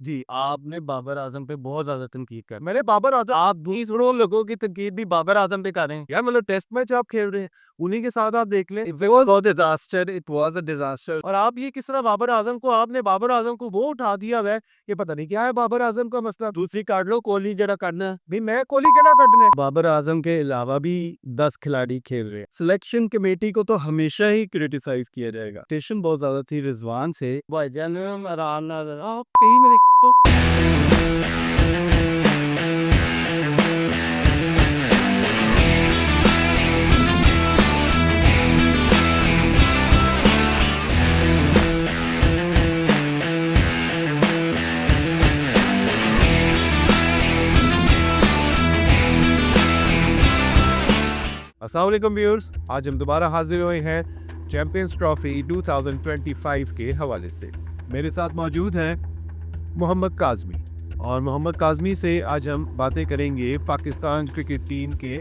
जी, आपने बाबर आज़म पे बहुत ज़्यादा तनकीद कर मैंने बाबर आज़म आप 20 लोगों की तनकीद भी बाबर आज़म पे कर रहे हैं। यार मतलब टेस्ट मैच आप खेल रहे हैं, उन्हीं के साथ आप देख लें। It was a disaster, it was a disaster. और आप ये किस तरह बाबर आज़म को आपने बाबर आज़म को वो उठा दिया हुआ है, ये पता नहीं क्या है बाबर आज़म का मसला। दूसरी काट लो, कोहली जरा करना है। भई मैं कोहली केड़ा कड्ढने। बाबर आज़म के अलावा भी 10 खिलाड़ी खेल रहे हैं। सिलेक्शन कमेटी को तो हमेशा ही क्रिटिसाइज़ किया जाएगा। टेंशन बहुत ज़्यादा थी रिज़वान से। भाईजान आराम नाल आप कहीं मेरे को अस्सलाम वालेकुम व्यूअर्स, आज हम दोबारा हाजिर हुए हैं चैंपियंस ट्रॉफी 2025 के हवाले से। मेरे साथ मौजूद हैं मोहम्मद काज़मी और मोहम्मद काज़मी से आज हम बातें करेंगे पाकिस्तान क्रिकेट टीम के।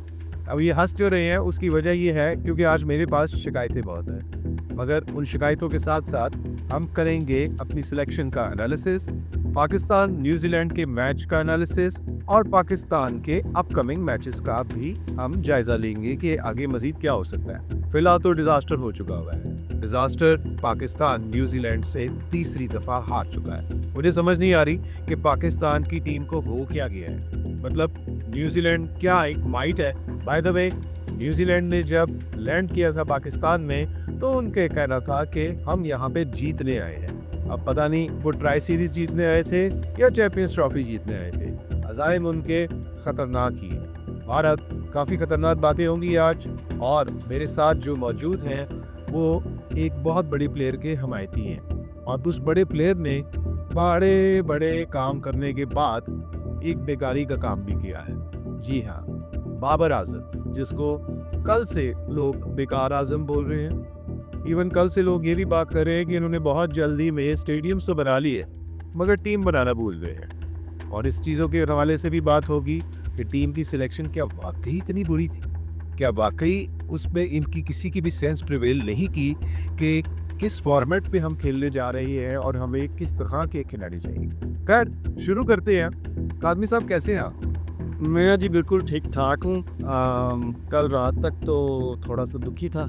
अब ये हंस जो रहे हैं उसकी वजह ये है क्योंकि आज मेरे पास शिकायतें बहुत हैं, मगर उन शिकायतों के साथ साथ हम करेंगे अपनी सिलेक्शन का एनालिसिस, पाकिस्तान न्यूजीलैंड के मैच का एनालिसिस और पाकिस्तान के अपकमिंग मैचेस का भी हम जायजा लेंगे कि आगे मजीद क्या हो सकता है। फिलहाल तो डिजास्टर हो चुका हुआ है। डिजास्टर पाकिस्तान न्यूजीलैंड से तीसरी दफा हार चुका है। मुझे समझ नहीं आ रही कि पाकिस्तान की टीम को हो क्या गया है। मतलब न्यूजीलैंड क्या एक माइट है। बाय द वे न्यूजीलैंड ने जब लैंड किया था पाकिस्तान में तो उनके कहना था कि हम यहाँ पे जीतने आए हैं। अब पता नहीं वो ट्राई सीरीज जीतने आए थे या चैंपियंस ट्रॉफी जीतने आए थे। अज़ाइम उनके खतरनाक ही है। भारत काफ़ी खतरनाक बातें होंगी आज और मेरे साथ जो मौजूद हैं वो एक बहुत बड़ी प्लेयर के हमायती हैं और उस बड़े प्लेयर ने बड़े बड़े काम करने के बाद एक बेकारी का काम भी किया है। जी हाँ, बाबर आजम, जिसको कल से लोग बेकार आजम बोल रहे हैं। इवन कल से लोग ये भी बात कर रहे हैं कि इन्होंने बहुत जल्दी में स्टेडियम्स तो बना लिए मगर टीम बनाना भूल गए हैं। और इस चीज़ों के हवाले से भी बात होगी कि टीम की सिलेक्शन क्या वाकई इतनी बुरी थी, क्या वाकई उसमें इनकी किसी की भी सेंस प्रिवेल नहीं की कि किस फॉर्मेट पे हम खेलने जा रहे हैं और हमें किस तरह के खिलाड़ी चाहिए। खैर शुरू करते हैं। कादमी साहब कैसे हैं आप? मैं जी बिल्कुल ठीक ठाक हूँ। कल रात तक तो थोड़ा सा दुखी था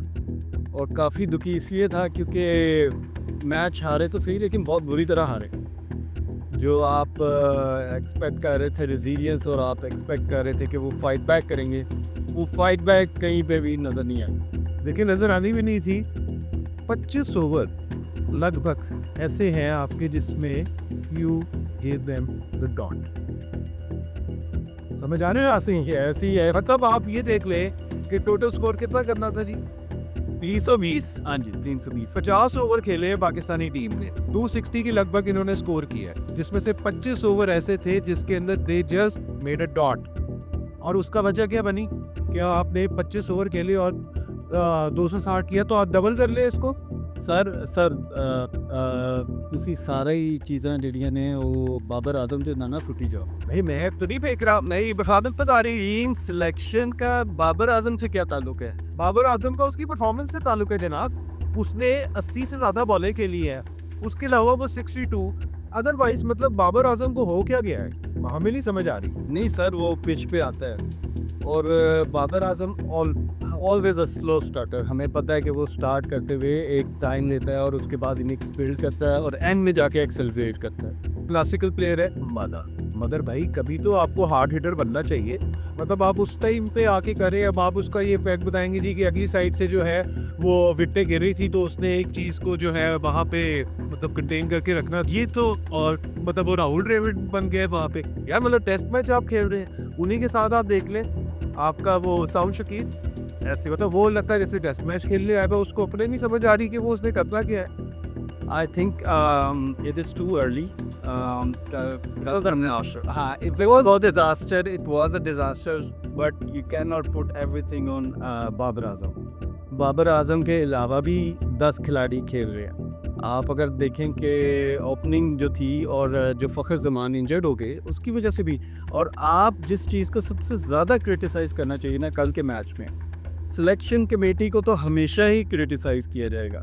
और काफ़ी दुखी इसलिए था क्योंकि मैच हारे तो सही लेकिन बहुत बुरी तरह हारे। जो आप एक्सपेक्ट कर रहे थे रेजिलियंस और आप एक्सपेक्ट कर रहे थे कि वो फाइट बैक करेंगे, वो फाइट बैक कहीं पे भी नज़र नहीं आई। देखिए नज़र आनी भी नहीं थी। 25 ओवर लगभग ऐसे हैं आपके जिसमें you give them the dot. समझ आ रहे हैं? ऐसी है। मतलब आप ये देख लें कि टोटल स्कोर कितना करना था जी? 320। हाँ जी, 320। 50 ओवर खेले हैं पाकिस्तानी टीम ने, 260 की लगभग इन्होंने स्कोर किया है, जिसमें से 25 ओवर ऐसे थे जिसके अंदर they just made a dot. और उसका वजह क्या बनी? क्या आपने 25 ओवर खेले और 260 किया तो आप डबल कर ले इसको। सर ਤੁਸੀਂ सारा ही चीज़ां ਜਿਹੜੀਆਂ ਨੇ ਉਹ बाबर आजम ਦੇ ना सुटी जाओ। भाई मैं तो नहीं फेंक रहा, मैं ये बफादत बता रही। टीम सिलेक्शन का बाबर आजम से क्या ताल्लुक है? बाबर आजम का उसकी परफॉर्मेंस से ताल्लुक है जनाब। उसने 80 से ज़्यादा बॉलें खेली है, उसके अलावा वो 62। अदरवाइज मतलब बाबर आजम को हो क्या गया है, हमें नहीं समझ आ रही। नहीं सर, वो पिच पे आता है और Babar Azam always a slow starter. हमें पता है कि वो स्टार्ट करते हुए एक टाइम लेता है और उसके बाद इनिंग्स बिल्ड करता है और एंड में जाके एक्सेलरेट करता है। क्लासिकल प्लेयर है मगर भाई कभी तो आपको हार्ड हिटर बनना चाहिए। मतलब आप उस टाइम पे आके करें। अब आप उसका ये फैक्ट बताएंगे जी कि अगली साइड से जो है वो विकेटें गिर रही थी तो उसने एक चीज़ को जो है वहाँ पे मतलब कंटेन करके रखना, ये तो और मतलब वो राहुल द्रविड़ बन गए वहाँ पे। यार मतलब टेस्ट मैच आप खेल रहे हैं, उन्हीं के साथ आप देख लें। आपका वो साउंड शकील ऐसे मतलब वो लगता है जैसे टेस्ट मैच खेलने आया था, उसको अपने नहीं समझ आ रही कि वो उसने करना क्या है। I think it is too early. हाँ, it was a disaster. It was a disaster, but you cannot put everything on Babar Azam. Babar Azam के अलावा भी 10 खिलाड़ी खेल रहे हैं। आप अगर देखें कि ओपनिंग जो थी और जो फ़खर ज़मान इंजर्ड हो गए उसकी वजह से भी, और आप जिस चीज़ को सबसे ज़्यादा क्रिटिसाइज़ करना चाहिए ना कल के मैच में, सिलेक्शन कमेटी को तो हमेशा ही क्रिटिसाइज़ किया जाएगा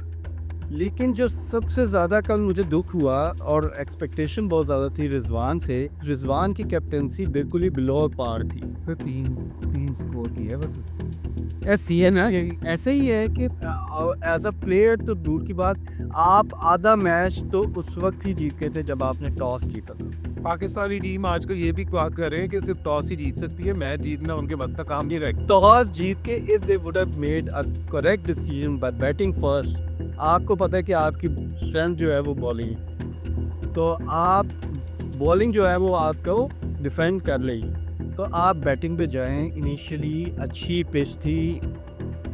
लेकिन जो सबसे ज़्यादा कल मुझे दुख हुआ और एक्सपेक्टेशन बहुत ज़्यादा थी रिजवान से, रिजवान की कैप्टनसी बिल्कुल ही बिलो पार थी। सिर्फ तीन स्कोर की है बस उसने। ऐसी है ना, ऐसे ही है कि एज अ प्लेयर तो दूर की बात, आप आधा मैच तो उस वक्त ही जीत गए थे जब आपने टॉस जीता था। पाकिस्तानी टीम आजकल ये भी बात कर रहे हैं कि सिर्फ टॉस ही जीत सकती है, मैच जीतना उनके बस का काम नहीं रहेगा। टॉस जीत के if they would have made a correct decision by batting first, आपको पता है कि आपकी स्ट्रेंथ जो है वो बॉलिंग है, तो आप बॉलिंग जो है वो आपको डिफेंड कर लेगी, तो आप बैटिंग पे जाएं। इनिशियली अच्छी पिच थी,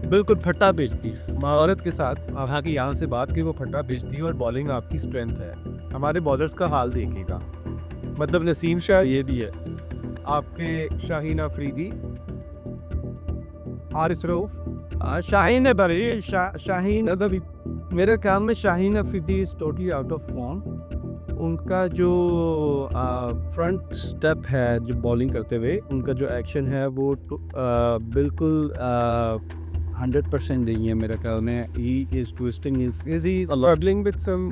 बिल्कुल फटा पिच थी। महारत के साथ हालांकि यहाँ से बात की वो फटा पिच थी और बॉलिंग आपकी स्ट्रेंथ है। हमारे बॉलर्स का हाल देखिएगा, मतलब नसीम शाह, ये भी है। आपके शाहीन अफरीदी, हारिस रऊफ, शाहीन है बड़ी शाहीन अभी मेरे ख्याल में Shaheen Afridi is totally out of form. उनका जो फ्रंट स्टेप है जो बॉलिंग करते हुए, उनका जो एक्शन है वो बिल्कुल 100% नहीं है मेरे ख्याल में। He is twisting is he struggling with some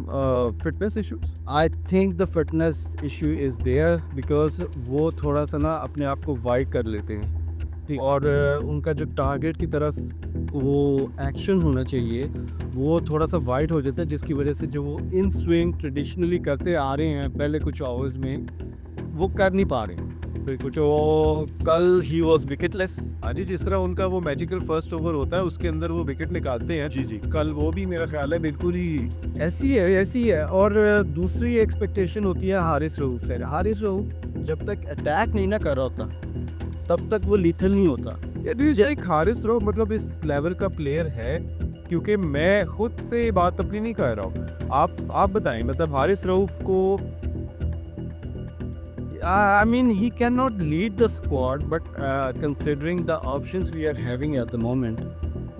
fitness issues? I think the fitness issue is there because वो थोड़ा सा ना अपने आप को वाइड कर लेते हैं, और उनका जो टारगेट की तरफ वो एक्शन होना चाहिए वो थोड़ा सा वाइड हो जाता है, जिसकी वजह से जो वो इन स्विंग ट्रेडिशनली करते आ रहे हैं पहले कुछ ओवर्स में, वो कर नहीं पा रहे। तो कल ही वॉज विकेटलेस। हाँ जी, जिस तरह उनका वो मैजिकल फर्स्ट ओवर होता है उसके अंदर वो विकेट निकालते हैं। जी। कल वो भी मेरा ख्याल है बिल्कुल ही ऐसी है। और दूसरी एक्सपेक्टेशन होती है हारिस रऊफ से। हारिस रऊफ जब तक अटैक नहीं ना कर रहा होता तब तक वो लीथल नहीं होता। एक हारिस रऊफ मतलब इस लेवल का प्लेयर है, क्योंकि मैं खुद से ये बात अपनी नहीं कर रहा हूँ। आप बताएं, मतलब हारिस रऊफ को I mean, he cannot lead the squad, but considering the options we are having at the moment,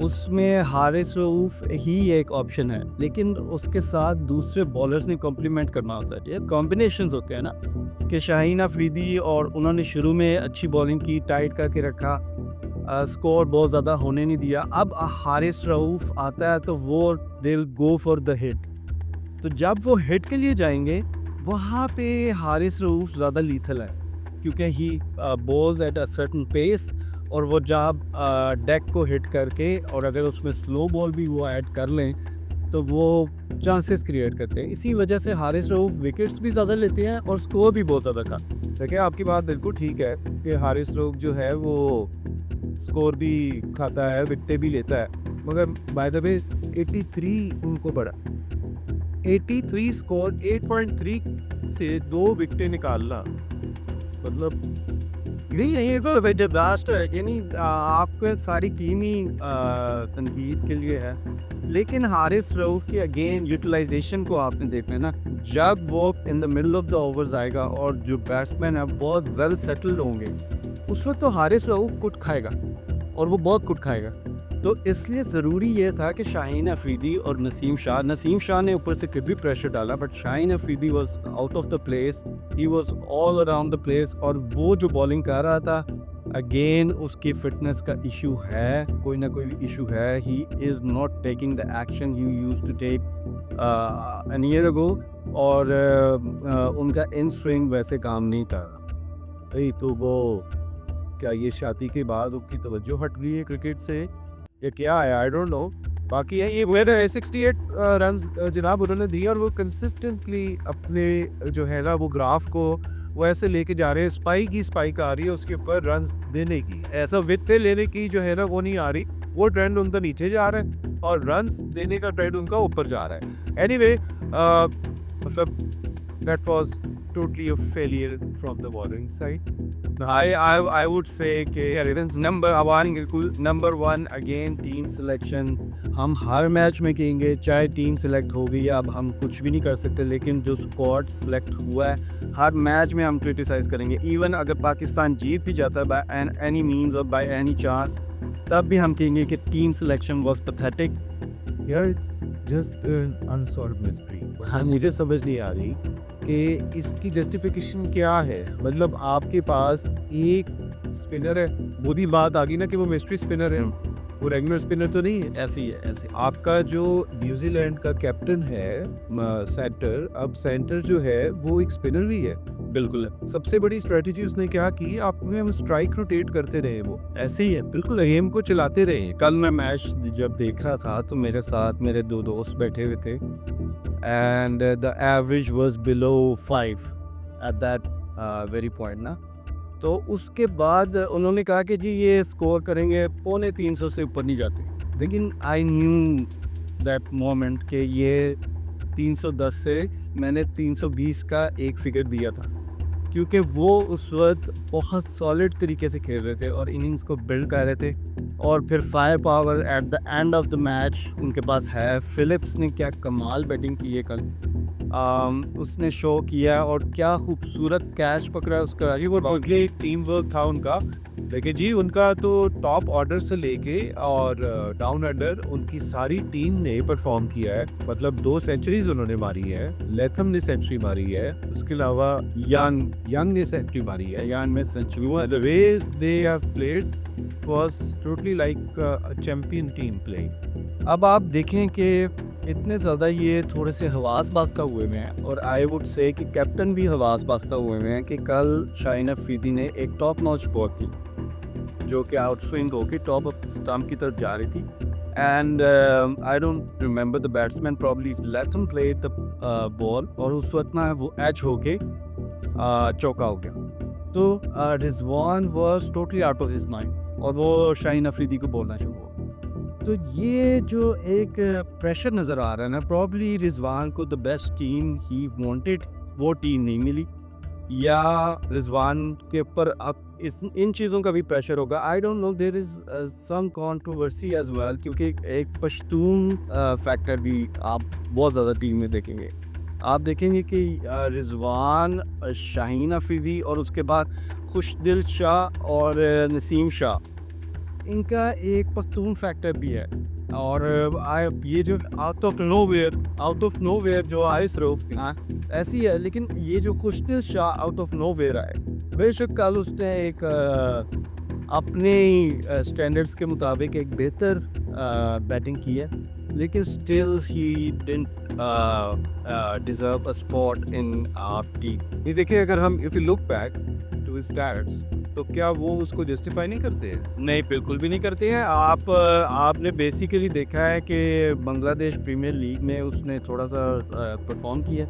उसमें हारिस रऊफ ही एक ऑप्शन है, लेकिन उसके साथ दूसरे बॉलर्स ने कॉम्प्लीमेंट करना होता है। ये कॉम्बिनेशंस होते हैं ना, कि शाहीन अफरीदी और उन्होंने शुरू में अच्छी बॉलिंग की, टाइट करके रखा, स्कोर बहुत ज़्यादा होने नहीं दिया। अब हारिस रऊफ आता है तो वो they will go for the hit, तो जब वो हिट के लिए जाएंगे वहाँ पे हारिस रऊफ ज़्यादा लीथल है, क्योंकि he balls at a certain pace, और वो जब डेक को हिट करके और अगर उसमें स्लो बॉल भी वो ऐड कर लें तो वो चांसेस क्रिएट करते हैं। इसी वजह से हारिस रऊफ विकेट्स भी ज़्यादा लेते हैं और स्कोर भी बहुत ज़्यादा करते हैं। देखिए, आपकी बात बिल्कुल ठीक है कि हारिस रऊफ जो है वो स्कोर भी खाता है, विकेट भी लेता है, मगर बाय द वे 83 उनको पड़ा। 83 स्कोर, 8.3 से 2 विकेटें निकालना, मतलब नहीं तो डिजास्टर है। यानी आपके सारी टीम ही तनकीद के लिए है, लेकिन हारिस रऊफ की अगेन यूटिलाइजेशन को आपने देखना है ना, जब वो in the middle of the overs आएगा और जो बैट्समैन है बहुत वेल सेटल्ड होंगे, उस वक्त तो हारिस रऊफ कुट खाएगा, और वो बहुत कुट खाएगा। तो इसलिए ज़रूरी ये था कि शाहीन अफरीदी और नसीम शाह ने ऊपर से भी प्रेशर डाला, but Shaheen Afridi was out of the place, he was all around the place, और वो जो बॉलिंग कर रहा था अगेन उसकी फिटनेस का इशू है, कोई ना कोई इशू है। He is not taking the action he used to take an year ago, और उनका इन स्विंग वैसे काम नहीं था। नहीं तो वो क्या ये शादी के बाद उनकी तवज्जो हट गई है क्रिकेट से, ये क्या है, आई डोंट नो। बाकी है ये वेर 68 रन जनाब उन्होंने दिए, और वो कंसिस्टेंटली अपने जो है ना वो ग्राफ को वो ऐसे लेके जा रहे हैं। स्पाइक आ रही है उसके ऊपर रन देने की, ऐसा विकेट लेने की जो है ना वो नहीं आ रही, वो ट्रेंड उनका नीचे जा रहा है और रन देने का ट्रेंड उनका ऊपर जा रहा है। एनीवे मतलब that was totally a failure from the bowling side. I would say कि number one again team selection. हम हर मैच में कहेंगे चाहे टीम सिलेक्ट हो गई, अब हम कुछ भी नहीं कर सकते, लेकिन जो स्क्वाड सिलेक्ट हुआ है हर मैच में हम क्रिटिसाइज करेंगे। इवन अगर पाकिस्तान जीत भी जाता है बाय एनी मीन्स और बाय एनी चांस, तब भी हम कहेंगे कि टीम सिलेक्शन वाज पैथेटिक। यार इट्स जस्ट अनसॉल्व्ड मिस्ट्री। हाँ, मुझे समझ नहीं आ रही कि इसकी जस्टिफिकेशन क्या है। मतलब आपके पास एक स्पिनर है, वो भी बात आ गई ना कि वो मिस्ट्री स्पिनर है, वो रेगुलर स्पिनर तो नहीं है। ऐसी है ऐसी। आपका जो न्यूजीलैंड का कैप्टन है सेंटर, अब सेंटर जो है वो एक स्पिनर भी है। बिल्कुल है। सबसे बड़ी स्ट्रेटजी उसने क्या की, आपने हम स्ट्राइक रोटेट करते रहे, वो ऐसे ही है बिल्कुल। गेम को चलाते रहे। कल मैं मैच जब देख रहा था तो मेरे साथ मेरे 2 दोस्त बैठे हुए थे and the average was below 5 at that very point ना। तो उसके बाद उन्होंने कहा कि जी ये स्कोर करेंगे 350 से ऊपर नहीं जाते, लेकिन आई न्यू दैट मोमेंट कि ये 310 से मैंने 320 का एक फिगर दिया था, क्योंकि वो उस वक्त बहुत सॉलिड तरीके से खेल रहे थे और इनिंग्स को बिल्ड कर रहे थे। और फिर fire power at the end of the match उनके पास है। फिलिप्स ने क्या कमाल बैटिंग की है कल, उसने शो किया और क्या खूबसूरत कैच पकड़ा उसका। जी वो टीम वर्क था उनका। देखिए जी, उनका तो टॉप ऑर्डर से लेके और डाउन अंडर उनकी सारी टीम ने परफॉर्म किया है। मतलब 2 सेंचुरीज उन्होंने मारी है, लेथम ने सेंचुरी मारी है, उसके अलावा यंग ने सेंचुरी मारी है। यान में century. The way they have played was totally like a champion team playing. अब आप देखें कि इतने ज़्यादा ये थोड़े से हवास बास्ता हुए हुए हैं और आई वुड से कि कैप्टन भी हवास बास्ता हुए हुए हैं कि कल शाहीन अफरीदी ने एक टॉप नॉच स्कोर की जो कि आउट स्विंग होकर टॉप ऑफ स्टंप की तरफ जा रही थी। And I don't remember the batsman, probably Latham played the ball और उस वक्त ना वो एच होके चौका हो गया। तो Rizwan was totally out of his mind और वो शाहीन अफरीदी को बोलना शुरू हुआ। तो ये जो एक प्रेशर नज़र आ रहा है ना, प्रॉब्ली रिजवान को the best team he wanted वो टीम नहीं मिली, या रिजवान के ऊपर अब इन चीज़ों का भी प्रेशर होगा। I don't know, there is some controversy as well, क्योंकि एक पश्तून फैक्टर भी आप बहुत ज़्यादा टीम में देखेंगे। आप देखेंगे कि रिजवान, शाहीन अफरीदी और उसके बाद खुशदिल शाह और नसीम शाह, इनका एक पश्तून फैक्टर भी है। और ये जो आउट ऑफ नोवेयर जो आए सिर्फ ऐसी है, लेकिन ये जो खुशदिल शाह आउट ऑफ नोवेयर आए, बेशक कल उसने एक अपने स्टैंडर्ड्स के मुताबिक एक बेहतर बैटिंग की है, लेकिन still he didn't deserve a spot in our team. ये देखिए, अगर हम if you look back to his stats, तो क्या वो उसको जस्टिफाई नहीं करते हैं? नहीं, बिल्कुल भी नहीं करते हैं। आपने बेसिकली देखा है कि बांग्लादेश प्रीमियर लीग में उसने थोड़ा सा परफॉर्म किया।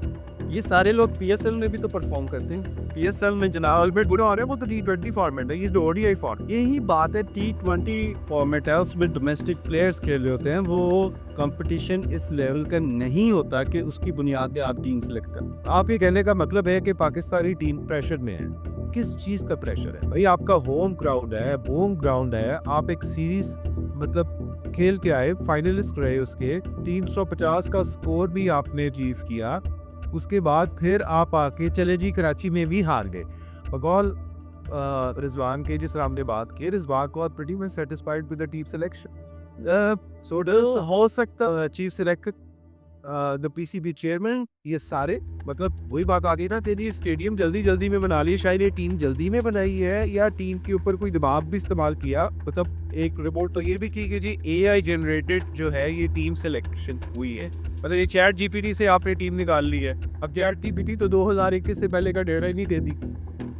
ये सारे लोग पीएसएल में भी तो परफॉर्म करते हैं। पीएसएल में जनाब अल्बर्ट बुरा हो रहा है, वो तो टी20 फॉर्मेट है, इज द ओडीआई फॉर्मेट। यही बात है, टी20 फॉर्मेट है, उसमें डोमेस्टिक प्लेयर्स खेल रहे होते हैं। वो कंपटीशन इस लेवल का नहीं होता कि उसकी बुनियाद पे आप टीम सेलेक्ट करें। आप ये कहने का मतलब है कि पाकिस्तानी टीम प्रेशर में है। किस चीज़ का प्रेशर है भाई? आपका होम ग्राउंड है, आप एक सीरीज मतलब खेल के आए, फाइनलिस्ट रहे, उसके 350 का स्कोर भी आपने अचीव किया, उसके बाद फिर आप आके चले जी कराची में भी हार गए। बकौल रिजवान के, जिस हमने बात की, रिजवान को pretty much satisfied with the team selection. So does हो सकता chief selector, the PCB chairman, ये सारे, मतलब वही बात आ गई ना तेरी, स्टेडियम जल्दी में बना लिया। शायद ये टीम जल्दी में बनाई है या टीम के ऊपर कोई दबाव भी इस्तेमाल किया। मतलब एक रिपोर्ट तो ये भी की कि जी एआई जनरेटेड जो है ये टीम सिलेक्शन हुई है। मतलब ये चैट जीपीटी से आपने टीम निकाल ली है। अब चैट जीपीटी तो 2021 से पहले का डेटा ही नहीं देती,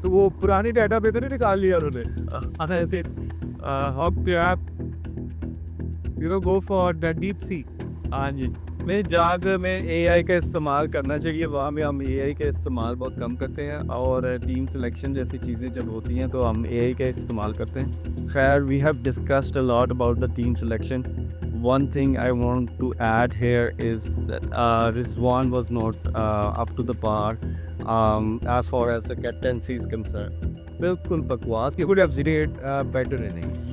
तो वो पुराने डाटा पे तो नहीं निकाल लिया उन्होंने। Go for the deep sea. हाँ जी, मैं जाग में एआई का इस्तेमाल करना चाहिए, वहाँ में हम एआई का इस्तेमाल बहुत कम करते हैं और टीम सिलेक्शन जैसी चीज़ें जब होती हैं तो हम एआई का इस्तेमाल करते हैं। खैर, we have discussed a lot about the team selection. One thing I want to add here is that Rizwan was not up to the par as far as the captaincy is concerned. बिल्कुल बकवास। He could have rated better innings.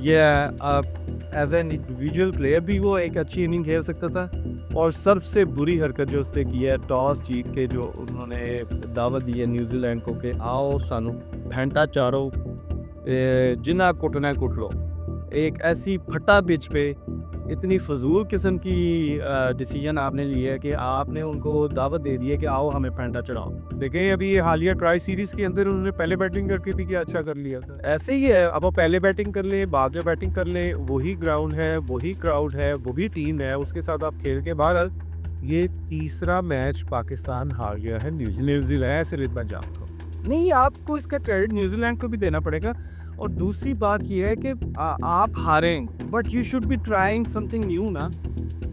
As an individual player भी वो एक अच्छी inning खेल सकता था। और सबसे बुरी हरकत जो उसने की है, टॉस जीत के जो उन्होंने दावत दी है न्यूजीलैंड को कि आओ सानू भैंटा चारो, जिन्ना कुटना कुट लो, एक ऐसी फटा पिच पे इतनी फजूल किस्म की डिसीजन आपने लिया है कि आपने उनको दावत दे दी है कि आओ हमें पैंटा चढ़ाओ। देखें अभी ये हालिया ट्राई सीरीज के अंदर उन्होंने पहले बैटिंग करके भी क्या अच्छा कर लिया था। ऐसे ही है। अब वो पहले बैटिंग कर ले, बाद में बैटिंग कर ले, वही ग्राउंड है, वही क्राउड है, वो भी टीम है, उसके साथ आप खेल के बाहर। ये तीसरा मैच पाकिस्तान हार गया है न्यूजीलैंड ऐसे रितबा जानता हूँ। नहीं, आपको इसका क्रेडिट न्यूजीलैंड को भी देना पड़ेगा। और दूसरी बात ये है कि आप हारें, but you should be trying something new ना।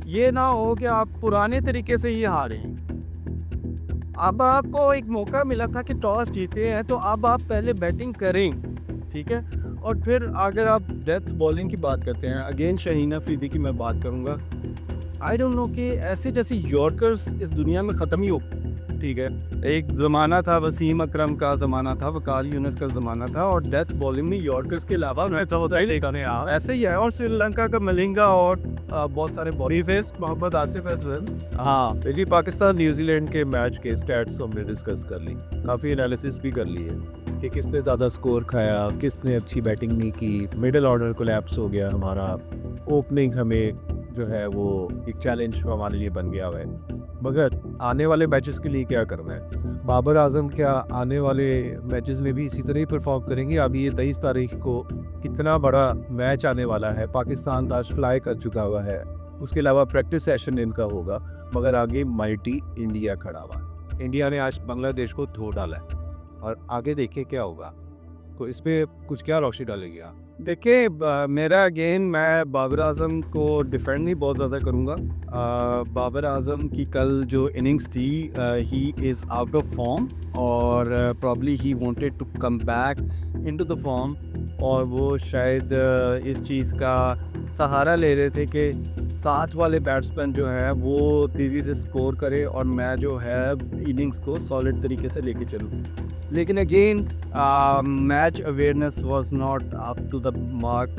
ये ना हो कि आप पुराने तरीके से ही हारें। अब आपको एक मौका मिला था कि टॉस जीते हैं, तो अब आप पहले बैटिंग करें, ठीक है। और फिर अगर आप डेथ बॉलिंग की बात करते हैं, अगेन शाहीन अफरीदी की मैं बात करूंगा। आई डोंट नो कि ऐसे जैसे यॉर्कर्स इस दुनिया में ख़त्म ही हो, ठीक है। एक ज़माना था वसीम अकरम का ज़माना था, वकार यूनुस का ज़माना था, और डेथ बॉलिंग में यॉर्कर्स के अलावा ऐसा होता ही नहीं, ऐसे ही है। और श्रीलंका का मलिंगा और बहुत सारे बॉडी फेस मोहम्मद आसिफ अजहर। हाँ जी, पाकिस्तान न्यूजीलैंड के मैच के स्टैट्स तो हमने डिस्कस कर ली, काफ़ी एनालिसिस भी कर ली है कि किसने ज़्यादा स्कोर खाया, किसने अच्छी बैटिंग नहीं की, मिडिल ऑर्डर कोलैप्स हो गया हमारा, ओपनिंग हमें जो है वो एक चैलेंज हमारे लिए बन गया हुआ है। मगर आने वाले मैचेस के लिए क्या करना है? बाबर आजम क्या आने वाले मैचेस में भी इसी तरह ही परफॉर्म करेंगे? अभी ये 23 तारीख को कितना बड़ा मैच आने वाला है, पाकिस्तान आज फ्लाई कर चुका हुआ है, उसके अलावा प्रैक्टिस सेशन इनका होगा, मगर आगे माइटी इंडिया खड़ा हुआ। इंडिया ने आज बांग्लादेश को धो डाला है और आगे देखिए क्या होगा। तो इस पर कुछ क्या रोशनी डालेगी आप? देखिए, मेरा अगेन मैं बाबर आजम को डिफेंड नहीं बहुत ज़्यादा करूँगा। बाबर आजम की कल जो इनिंग्स थी, he is out of form, और probably he wanted to come back into the form, और वो शायद इस चीज़ का सहारा ले रहे थे कि साथ वाले बैट्समैन जो है वो तेज़ी से स्कोर करे और मैं जो है इनिंग्स को सॉलिड तरीके से लेके चलूँ। लेकिन again match awareness was not up to the mark,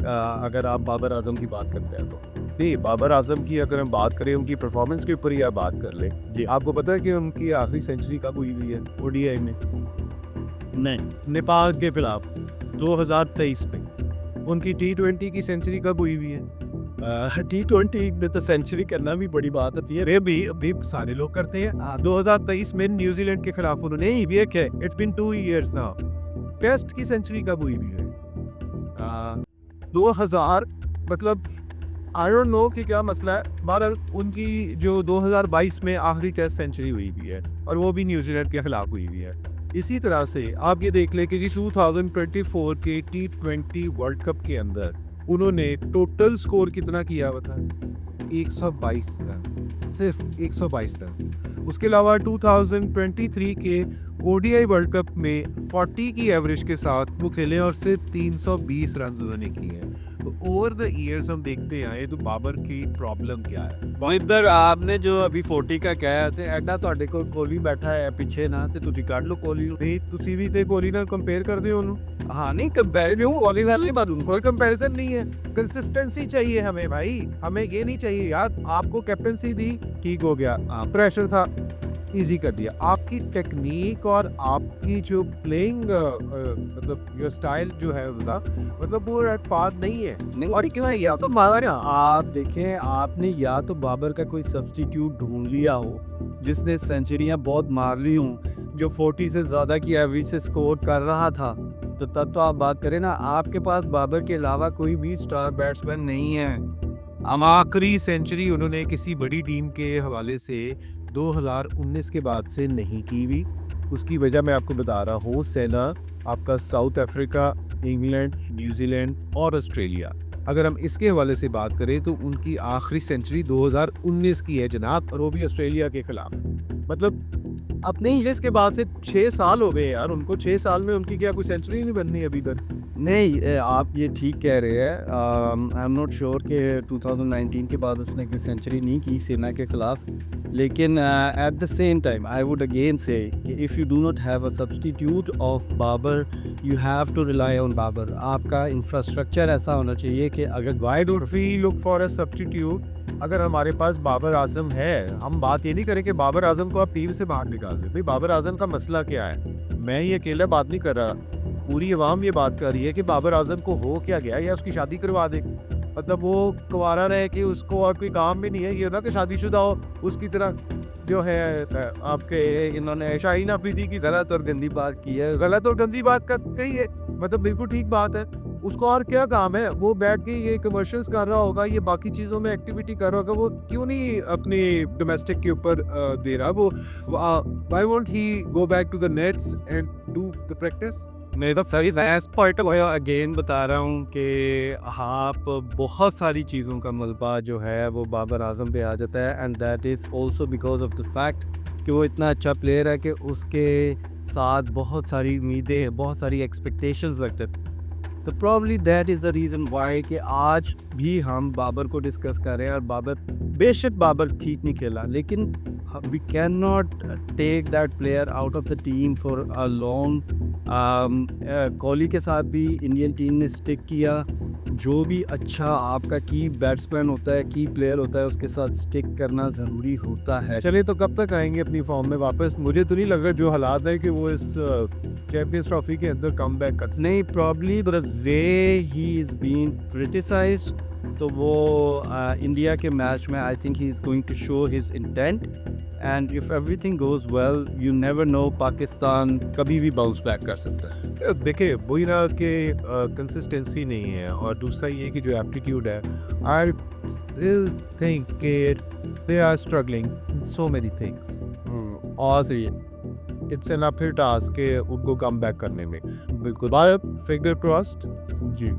अगर आप बाबर आजम की बात करते हैं तो। नहीं, बाबर आजम की अगर हम बात करें, उनकी परफॉर्मेंस के ऊपर ही आप बात कर लें जी। आपको पता है कि उनकी आखिरी सेंचुरी कब हुई हुई है ओडीआई में? नहीं, नेपाल के खिलाफ 2023 में। उनकी T20 की सेंचुरी कब हुई हुई है? T20 में तो सेंचुरी करना भी बड़ी बात होती है। अभी सारे लोग करते हैं। 2023 में न्यूजीलैंड के खिलाफ उन्होंने ही भी एक है, it's been 2 years now. Test की सेंचुरी कब हुई हुई है? 2000, मतलब आई डोंट नो कि क्या मसला है। बहरहाल उनकी जो 2022 में आखिरी टेस्ट सेंचुरी हुई हुई है, और वो भी न्यूजीलैंड के खिलाफ हुई हुई है। इसी तरह से आप ये देख लें कि 2024 के T20 वर्ल्ड कप के अंदर उन्होंने टोटल स्कोर कितना किया हुआ था? 122 रन, सिर्फ 122 रन। उसके अलावा 2023 के ओडीआई वर्ल्ड कप में 40 की एवरेज के साथ वो खेले और सिर्फ 320 रन उन्होंने किए हैं। तो ओवर द ईयर्स हम देखते आए तो बाबर की प्रॉब्लम क्या है? इधर आपने जो अभी 40 का कहा ਤੇ ਐਡਾ ਤੁਹਾਡੇ ਕੋਲ ਕੋਹਲੀ ਬੈਠਾ ਹੈ ਪਿੱਛੇ ਨਾ ਤੇ ਤੁਸੀਂ ਕੱਢ ਲਓ ਕੋਹਲੀ ਨੂੰ। नहीं, ਤੁਸੀਂ ਵੀ ਤੇ ਕੋਹਲੀ ਨਾਲ ਕੰਪੇयर ਕਰਦੇ ਹੋ ਉਹਨੂੰ। हाँ नहीं, कंपेयर क्यों? कोहली वाले बात कोई कंपैरिजन नहीं है, कंसिस्टेंसी चाहिए हमें भाई। हमें ये नहीं चाहिए यार आपको कैप्टनसी दी, ठीक हो गया, प्रेशर था, इजी कर दिया। आपकी टेक्निक और आपकी जो प्लेइंग मतलब योर स्टाइल जो है उसका, मतलब वो एट पार नहीं है। नहीं, और क्यों है? या तो मारा, आप देखें, आपने या तो बाबर का कोई सब्स्टिट्यूट ढूंढ लिया हो जिसने सेंचुरियां बहुत मार ली हों, जो 40 से ज़्यादा की एवरेज से स्कोर कर रहा था, तो तब तो आप बात करें ना। आपके पास बाबर के अलावा कोई भी स्टार बैट्समैन नहीं है। हम आखिरी सेंचुरी उन्होंने किसी बड़ी टीम के हवाले से 2019 के बाद से नहीं की हुई। उसकी वजह मैं आपको बता रहा हूँ, सेना आपका साउथ अफ्रीका, इंग्लैंड, न्यूजीलैंड और ऑस्ट्रेलिया। अगर हम इसके हवाले से बात करें तो उनकी आखिरी सेंचुरी 2019 की है जनाब, और वो भी ऑस्ट्रेलिया के खिलाफ। मतलब अपने इंग्लिश के बाद से 6 साल हो गए यार उनको। 6 साल में उनकी क्या कोई सेंचुरी नहीं बननी अभी तक? नहीं, आप ये ठीक कह रहे हैं। आई एम नॉट श्योर कि 2019 के बाद उसने कोई सेंचुरी नहीं की सेना के खिलाफ। लेकिन at the same time I would again say कि if you do not have a substitute of Babar, you have to rely on Babar. आपका इंफ्रास्ट्रक्चर ऐसा होना चाहिए कि अगर why don't we look for a substitute? अगर हमारे पास बाबर आजम है, हम बात ये नहीं करें कि बाबर आजम को आप टीम से बाहर निकाल दें। भाई बाबर आजम का मसला क्या है? मैं ये अकेला बात नहीं कर रहा, पूरी अवाम ये बात कर रही है कि बाबर आजम को हो क्या गया, या उसकी शादी करवा दे। मतलब वो कुंवारा रहे कि उसको और कोई काम भी नहीं है, ये ना कि शादीशुदा हो उसकी तरह जो है आपके इन्होंने शाहीन अफरीदी की गलत और गंदी बात की है। गलत और गंदी बात का कही है, मतलब बिल्कुल ठीक बात है। उसको और क्या काम है, वो बैठ के ये कमर्शियल्स कर रहा होगा, ये बाकी चीज़ों में एक्टिविटी कर रहा होगा, वो क्यों नहीं अपनी डोमेस्टिक के ऊपर दे रहा वो why won't he go back to the nets and do the practice. मैं तो सही पॉइंट अगेन बता रहा हूँ कि आप बहुत सारी चीज़ों का मलबा जो है वो बाबर आजम पे आ जाता है, and that is also because of the fact कि वो इतना अच्छा प्लेयर है कि उसके साथ बहुत सारी उम्मीदें हैं, बहुत सारी एक्सपेक्टेशंस रखते हैं। तो probably that is the reason why कि आज भी हम बाबर को डिस्कस कर रहे हैं, और बाबर बेशक बाबर ठीक नहीं खेला, लेकिन we can not take that player out of the team for a long. Kohli के साथ भी इंडियन टीम ने स्टिक किया। जो भी अच्छा आपका की बैट्समैन होता है, की प्लेयर होता है, उसके साथ स्टिक करना ज़रूरी होता है। चलिए, तो कब तक आएंगे अपनी फॉर्म में वापस? मुझे तो नहीं लग रहा जो हालात है कि वो इस चैंपियंस ट्रॉफी के अंदर कम बैक कर सकते। नहीं, probably the way he is been criticised, तो वो इंडिया के मैच में I think he is going to show his intent, and if everything goes well you never know, Pakistan कभी भी बाउंस बैक कर सकता है। देखिए, वही ना कि कंसिस्टेंसी नहीं है, और दूसरा ये कि जो एप्टीट्यूड है, आई स्टिल थिंक कि they are struggling in so many things, और सही है, इट्स एन अपहिल टास्क के उनको कम बैक करने में। बिल्कुल, बाय फिंगर क्रॉस्ड जी,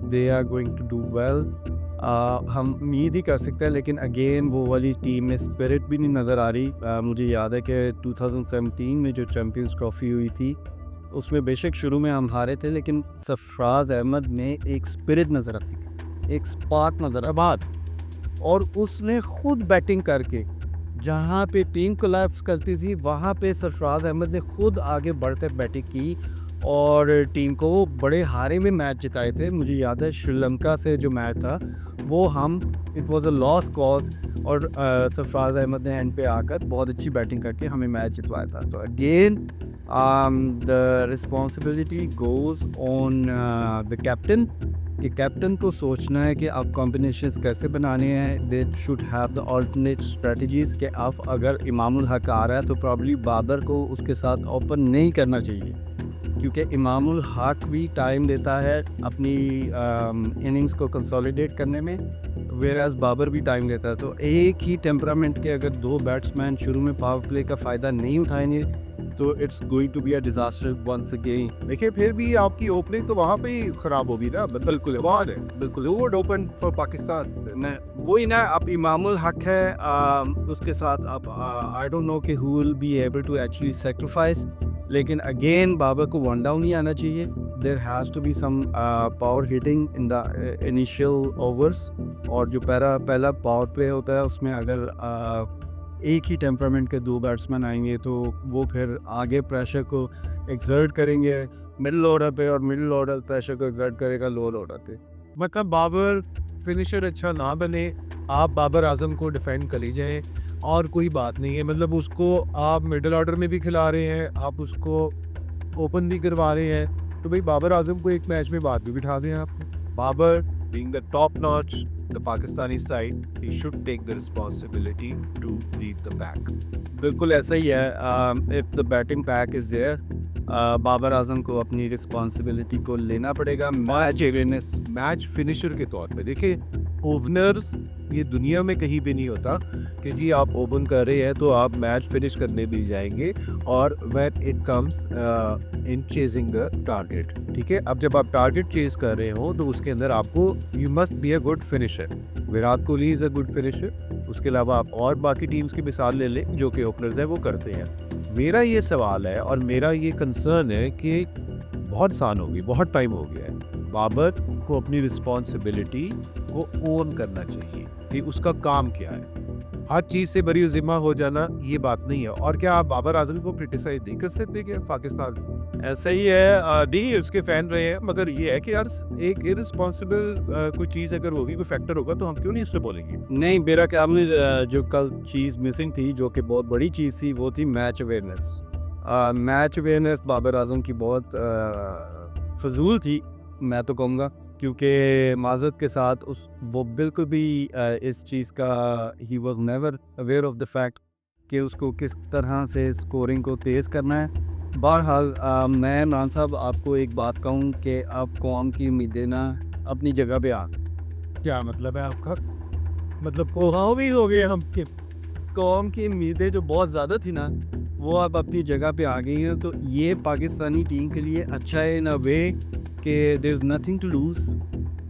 they are going to do well. हम उम्मीद ही कर सकते हैं, लेकिन अगेन वो वाली टीम में स्पिरिट भी नहीं नज़र आ रही। मुझे याद है कि 2017 में जो चैम्पियंस ट्रॉफी हुई थी, उसमें बेशक शुरू में हम हारे थे, लेकिन सरफराज अहमद में एक स्पिरिट नज़र आती थी, एक स्पार्क नज़र आबाद, और उसने खुद बैटिंग करके जहाँ पे टीम कोलैप्स करती थी वहाँ पे सरफराज अहमद ने खुद आगे बढ़कर बैटिंग की और टीम को बड़े हारे में मैच जिताए थे। मुझे याद है श्रीलंका से जो मैच था वो हम it was a loss cause, और सरफराज अहमद ने एंड पे आकर बहुत अच्छी बैटिंग करके हमें मैच जितवाया था। तो again the responsibility goes on the captain, कि कैप्टन को सोचना है कि आप कॉम्बिनेशंस कैसे बनाने हैं। They should have the alternate strategies, कि आप अगर इमामुल हक आ रहा है तो प्रॉब्ली बाबर को उसके साथ ओपन नहीं करना चाहिए, क्योंकि इमामुल हक भी टाइम लेता है अपनी इनिंग्स को कंसोलिडेट करने में, वेराज बाबर भी टाइम लेता है। तो एक ही टेम्परामेंट के अगर दो बैट्समैन शुरू में पावर प्ले का फ़ायदा नहीं उठाएंगे तो it's going to be a disaster once again. देखिए, फिर भी आपकी ओपनिंग तो वहाँ पे ही खराब होगी ना, बिल्कुल वहाँ है, बिल्कुल वुड ओपन फॉर पाकिस्तान। मैं वही ना, अब इमामुल हक है, उसके साथ अब आई डोंट नो कि who will be able to actually sacrifice, लेकिन अगेन बाबर को वन डाउन नहीं आना चाहिए। There has to be some power hitting in the initial overs, और जो पहला पावर प्ले होता है उसमें अगर एक ही टेम्परामेंट के दो बैट्समैन आएंगे तो वो फिर आगे प्रेशर को एक्सर्ट करेंगे मिडिल ऑर्डर पे, और मिडिल ऑर्डर प्रेशर को एक्सर्ट करेगा लोअर ऑर्डर पे। मतलब बाबर फिनिशर अच्छा ना बने, आप बाबर आजम को डिफेंड कर लीजिए और कोई बात नहीं है। मतलब उसको आप मिडिल ऑर्डर में भी खिला रहे हैं, आप उसको ओपन भी करवा रहे हैं, तो भाई बाबर आजम को एक मैच में बाद भी बिठा दें आप। Babar being the top notch the Pakistani side, he should take the responsibility to lead the pack. बिल्कुल ऐसा ही है। If the batting pack is there, Babar Azam को अपनी रिस्पॉन्सिबिलिटी को लेना पड़ेगा। मैच फिनिशर के तौर पे देखिए, ओपनर्स ये दुनिया में कहीं भी नहीं होता कि जी आप ओपन कर रहे हैं तो आप मैच फिनिश करने भी जाएंगे, और when it comes in chasing the target, ठीक है। अब जब आप टारगेट चेज कर रहे हो तो उसके अंदर आपको you must be a good finisher. Virat Kohli is a good finisher, उसके अलावा आप और बाकी टीम्स की मिसाल ले लें जो कि ओपनर्स हैं वो करते हैं। मेरा ये सवाल है और मेरा ये कंसर्न है कि बहुत आसान होगी, बहुत टाइम हो गया है, बाबर को अपनी रिस्पॉन्सिबिलिटी को ओन करना चाहिए कि उसका काम क्या है। हर चीज़ से बरी जिम्मा हो जाना ये बात नहीं है। और क्या आप बाबर आजम को क्रिटिसाइज नहीं कर सकते कि पाकिस्तान ऐसा ही है। नहीं उसके फैन रहे हैं, मगर ये है कि यार एक इररिस्पॉन्सिबल कोई चीज़ अगर होगी, कोई फैक्टर होगा, तो हम क्यों नहीं इस पर बोलेंगे। नहीं, मेरा ख्याल में जो कल चीज़ मिसिंग थी, जो कि बहुत बड़ी चीज़ थी, वो थी match awareness. Match awareness Babar Azam की बहुत फजूल थी, मैं तो कहूँगा क्योंकि माज़रत के साथ उस वो बिल्कुल भी इस चीज़ का he was never aware of the fact कि उसको किस तरह से स्कोरिंग को तेज़ करना है। बहरहाल मैं इमरान साहब आपको एक बात कहूँ कि आप कौम की उम्मीदें ना अपनी जगह पे आ क्या मतलब है आपका? मतलब कोहाव भी हो गए हम कि कौम की उम्मीदें जो बहुत ज़्यादा थी ना वो अब अपनी जगह पे आ गई हैं। तो ये पाकिस्तानी टीम के लिए अच्छा है इन अ वे कि there is nothing to lose.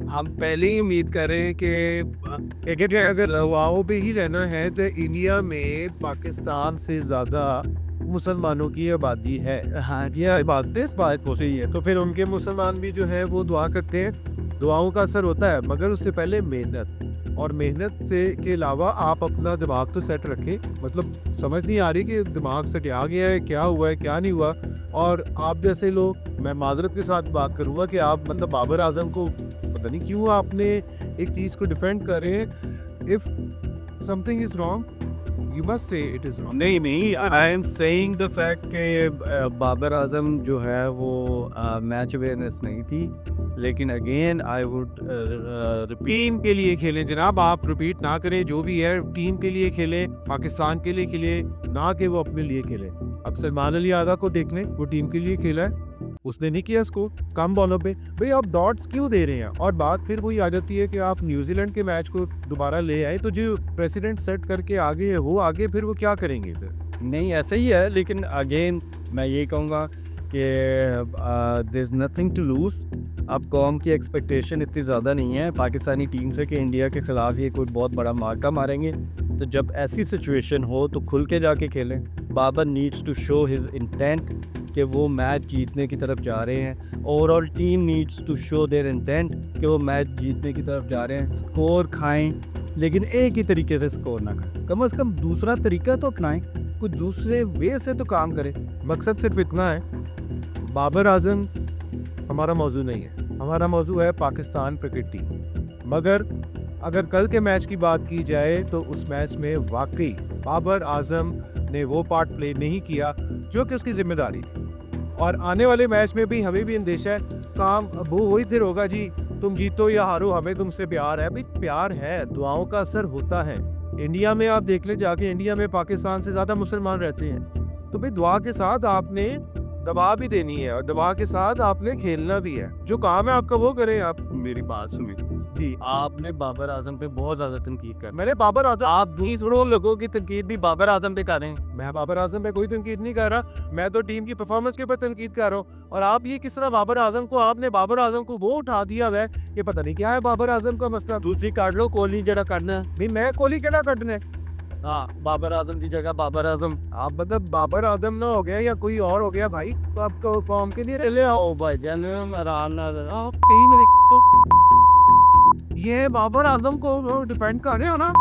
हम पहले ही उम्मीद कर रहे हैं कि अगर हवाओं पे ही रहना है तो इंडिया में पाकिस्तान से ज़्यादा मुसलमानों की आबादी है। हाँ ये बात इस बात को सही है, तो फिर उनके मुसलमान भी जो है वो दुआ करते हैं, दुआओं का असर होता है, मगर उससे पहले मेहनत, और मेहनत से के अलावा आप अपना दिमाग तो सेट रखें। मतलब समझ नहीं आ रही कि दिमाग सेट आ गया है, क्या हुआ है क्या नहीं हुआ। और आप जैसे लोग, मैं माजरत के साथ बात करूँगा कि आप मतलब बाबर आजम को पता नहीं क्यों आपने एक चीज़ को डिफेंड कर रहे हैं। If something is wrong you must say it is wrong. नहीं I am saying the fact कि बाबर आजम जो है वो मैच अवेयरनेस नहीं थी, लेकिन again I would repeat team के लिए खेलें जनाब, आप रिपीट ना करें, जो भी है टीम के लिए खेलें, पाकिस्तान के लिए खेलें, ना कि वो अपने लिए खेलें। अब सलमान अली आगा को देख लें, वो टीम के लिए खेला है, उसने नहीं किया स्कोर कम बॉलों पे। भाई आप डॉट्स क्यों दे रहे हैं? और बात फिर वही आ जाती है कि आप न्यूजीलैंड के मैच को दोबारा ले आए, तो जो प्रेसिडेंट सेट करके आगे है वो आगे फिर वो क्या करेंगे फिर? नहीं ऐसा ही है, लेकिन अगेन मैं ये कहूँगा कि there is nothing to lose. अब कौम की एक्सपेक्टेशन इतनी ज़्यादा नहीं है पाकिस्तानी टीम से कि इंडिया के ख़िलाफ़ ये कोई बहुत बड़ा मार्का मारेंगे। तो जब ऐसी सिचुएशन हो तो खुल के जाके खेलें। Babar needs to show his intent कि वो मैच जीतने की तरफ जा रहे हैं। Overall team needs to show their intent कि वो मैच जीतने की तरफ जा रहे हैं। स्कोर खाएं, लेकिन एक ही तरीके से स्कोर ना खाएं, कम से कम दूसरा तरीका तो अपनाएं, कुछ दूसरे वे से तो काम करें। मकसद सिर्फ इतना है, बाबर आजम हमारा मौजू नहीं है, हमारा मौजू है पाकिस्तान क्रिकेट टीम। मगर अगर कल के मैच की बात की जाए तो उस मैच में वाकई बाबर आजम ने वो पार्ट प्ले नहीं किया जो कि उसकी जिम्मेदारी थी। और आने वाले मैच में भी हमें भी अंदेशा है, काम वो वही फिर होगा जी, तुम जीतो या हारो हमें तुमसे प्यार है। भाई प्यार है, दुआओं का असर होता है। इंडिया में आप देख ले जाके, इंडिया में पाकिस्तान से ज़्यादा मुसलमान रहते हैं, तो भाई दुआ के साथ आपने दबा भी देनी है और दबा के साथ आपने खेलना भी है। जो काम है आपका वो करें आप। मेरी बात सुनिए जी, आपने बाबर आजम पे बहुत ज़्यादा तनकीद कर, मैंने बाबर आजम आप दूसरों लोगों की तनकीद भी बाबर आजम पे करें। मैं बाबर आजम पे कोई तनकीद नहीं कर रहा, मैं तो टीम की परफॉर्मेंस के ऊपर तनकीद कर रहा हूँ। और आप ये किस तरह बाबर आजम को, आपने बाबर आजम को वो उठा दिया है, ये पता नहीं क्या है बाबर आजम का मसला। दूसरी काट लो, कोहली जरा काटना है। भाई मैं कोहली केड़ा कटने, हाँ बाबर आजम की जगह बाबर आजम। आप मतलब बाबर आजम ना हो गया या कोई और हो गया भाई, तो आपको कौम के लिए ले आओ। ओ भाई जान आप कहीं मेरे को ये बाबर आजम को डिपेंड कर रहे हो ना।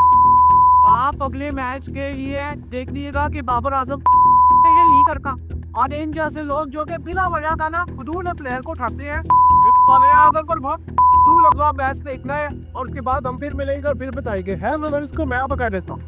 आप अगले मैच के लिए देख लीजिएगा कि बाबर आजम ये नहीं करता। और इन जैसे लोग जो कि बिना वजह का ना फजूल में प्लेयर को उठाते हैं। बाबर आजम पर बहुत तू लगवा मैच देखना है और उसके बाद हम फिर मिलेंगे और फिर बताएंगे। है इसको मैं आपको कह देता हूँ।